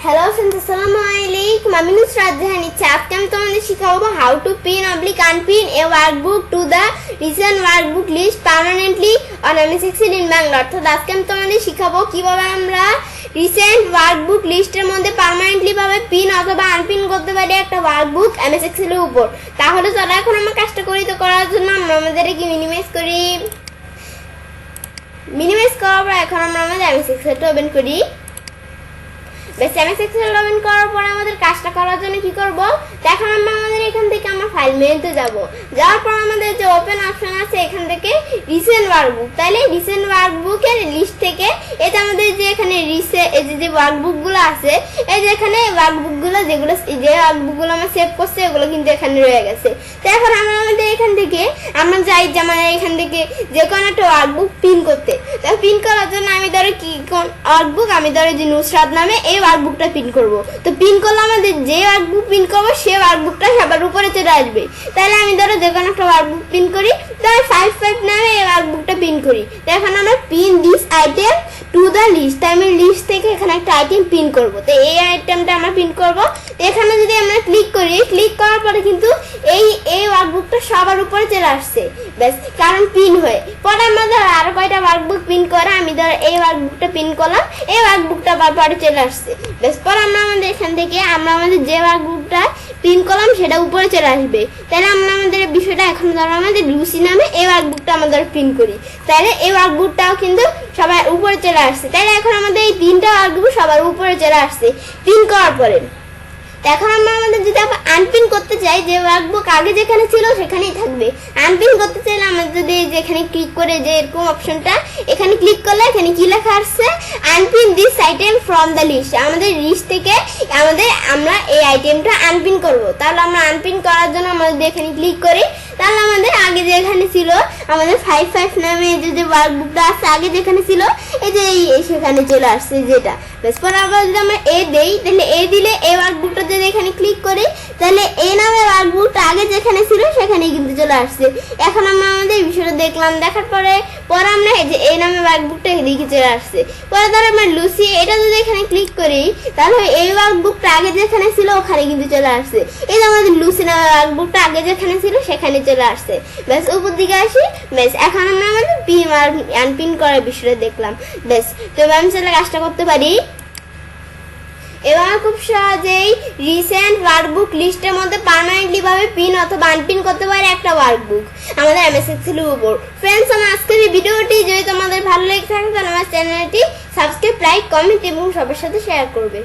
Hello friends, Assalamualaikum. I'm Nusrat Jahan. আজকে আমি তোমাদের শিখাবো how to pin oblique unpin a workbook to the recent workbook list permanently on MS Excel in Bangla. অর্থাৎ আজকে আমি তোমাদের শিখাবো কিভাবে আমরা রিসেন্ট ওয়ার্কবুক লিস্টের মধ্যে পার্মানেন্টলি ভাবে পিন অথবা আনপিন করতে পারি একটা ওয়ার্কবুক MS Excel এর উপর। তাহলে চলো এখন আমরা কাজটা করি। তো করার জন্য আমরা আমাদেরকে মিনিমাইজ করি। মিনিমাইজ করার পর এখন আমরা আমাদের MS Excel টা ওপেন করি। বেশ MS Excel ওপেন করার পরে আমাদের কাজটা করার জন্য কি করব, এখন আমরা আমাদের এখান থেকে আমরা ফাইল মেনুতে যাব। যাওয়ার পর আমাদের যে ওপেন অপশন আছে এখান থেকে রিসেন্ট ওয়ার্কবুক, তাহলে রিসেন্ট ওয়ার্কবুকের লিস্ট থেকে এটা আমাদের যে এখানে এই যে ওয়ার্কবুকগুলো আছে, এই যে এখানে ওয়ার্কবুকগুলো যেগুলো যে ওয়ার্কবুকগুলো আমরা সেভ করছি এগুলো কিন্তু এখানে রয়ে গেছে। তো এখন আমরা আমাদের এখান থেকে আমরা যাই যে আমার এখান থেকে যে কোনো একটা ওয়ার্কবুক পিন করতে। তো পিন করার জন্য আমি ধরো কি কোন ওয়ার্কবুক, আমি ধরো যে নুসরাত নামে এই ওয়ার্কবুকটা পিন করব। তো পিন করলে আমাদের যে ওয়ার্কবুক পিন করব সেই ওয়ার্কবুকটা সবার উপরে চলে আসবে। তাহলে আমি ধরো যে কোনো একটা ওয়ার্কবুক পিন করি, তো আমি 55 নামে এই ওয়ার্কবুকটা পিন করি। তো এখন আমরা pin this item to the list, আমি লিস্ট থেকে এখানে একটা আইটেম পিন করব। তো এই আইটেমটা আমরা পিন করব। তো এখানে যদি আমরা ক্লিক করি, ক্লিক করার পরে কিন্তু এই ওয়ার্কবুকটা সবার উপরে চলে আসছে, ব্যাস কারণ পিন হয়ে। পরে আমরা ধর আরো কয়টা ওয়ার্কবুক পিন করে আমি ধর এই ওয়ার্কবুকটা পিন করলাম, এই ওয়ার্কবুকটা পরে চলে আসছে। বেশ পরে আমরা আমাদের এখান থেকে আমরা আমাদের যে ওয়ার্কবুকটা পিন করলাম সেটা উপরে চলে আসবে। তাহলে আমরা আমাদের বিষয়টা এখন ধরো আমাদের লুসি নামে এই ওয়ার্কবুকটা আমাদের পিন করি, তাহলে এই ওয়ার্কবুকটাও কিন্তু সবার উপরে চলে আসছে। তাহলে এখন আমাদের এই তিনটা ওয়ার্কবুক সবার উপরে চলে আসছে পিন করার পরে। এখন আমরা আমাদের যদি আনপিন করতে চাই, যে ওয়ার্কবুক আগে যেখানে ছিল সেখানেই থাকবে। আনপিন করতে চাইলে আমাদের যদি যেখানে ক্লিক করে যে এরকম অপশনটা এখানে ক্লিক করলে এখানে কি লেখা আসছে, unpin this item from the list, আমাদের লিস্ট থেকে আমরা এই আইটেমটা আনপিন করব। তাহলে আমরা আনপিন করার জন্য আমাদের এখানে ক্লিক করি। তাহলে আমাদের আগে যেখানে ছিল আমাদের 55 নামে যে ওয়ার্কবুকটা আছে আগে যেখানে ছিল এই যে সেখানে চলে আসছে যেটা। বেশ পরে আবার যদি আমরা এ দেই, তাহলে এ দিলে এই ওয়ার্কবুকটা যদি এখানে ক্লিক করি তাহলে এই নামে ওয়ার্কবুকটা আগে যেখানে ছিল সেখানে কিন্তু চলে আসছে। এখন আমরা আমাদের বিষয়টা দেখলাম, দেখার পরে আমরা এই যে এই নামে ওয়ার্কবুকটা এদিকে চলে আসছে। পরে ধরো আমরা লুসি এটা যদি এখানে ক্লিক করি তাহলে এই ওয়ার্কবুকটা আগে যেখানে ছিল ওখানে কিন্তু চলে আসছে। এই যে আমাদের লুসি নামে ওয়ার্কবুকটা আগে যেখানে ছিল সেখানে চলে আসছে। বেশ উপর দিকে আসি। বেশ এখন আমরা আমাদের পিন আর আনপিন করার বিষয়টা দেখলাম। বেশ তো আমি চাইলে কাজটা করতে পারি। এবার খুব সহজেই রিসেন্ট ওয়ার্কবুক লিস্টের মধ্যে পার্মানেন্টলি ভাবে পিন অথবা আনপিন করতে পারে একটা ওয়ার্কবুক আমাদের MS Excel এর উপর। ফ্রেন্ডস, আমার আজকের এই ভিডিওটি যদি তোমাদের ভালো লেগে থাকে তাহলে আমার চ্যানেলটি সাবস্ক্রাইব, লাইক, কমেন্ট এবং সবার সাথে শেয়ার করবে।